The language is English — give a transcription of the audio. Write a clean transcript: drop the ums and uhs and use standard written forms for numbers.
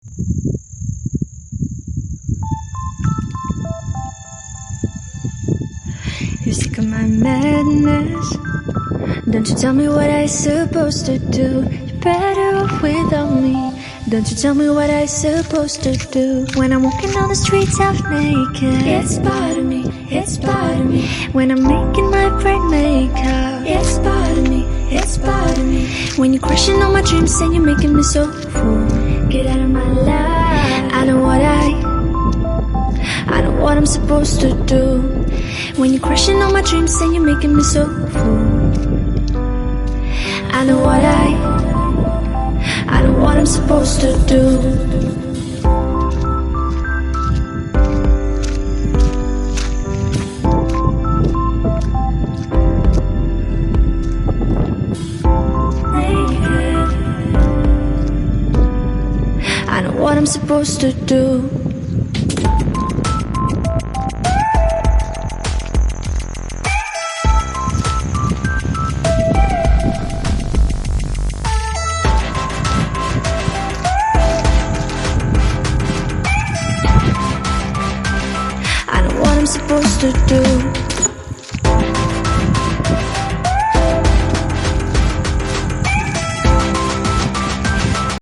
You're sick of my madness. Don't you tell me what I supposed to do. You're better off without me. Don't you tell me what I supposed to do. When I'm walking on the streets half naked, it's part of me, it's part of me. When I'm making my bright makeup, it's part of me, it's part of me. When you're crushing all my dreams and you're making me so full, get out of my life. I know what I'm supposed to do. When you're crushing all my dreams and you're making me so full, I know what I'm supposed to do. I know what I'm supposed to do. I know what I'm supposed to do.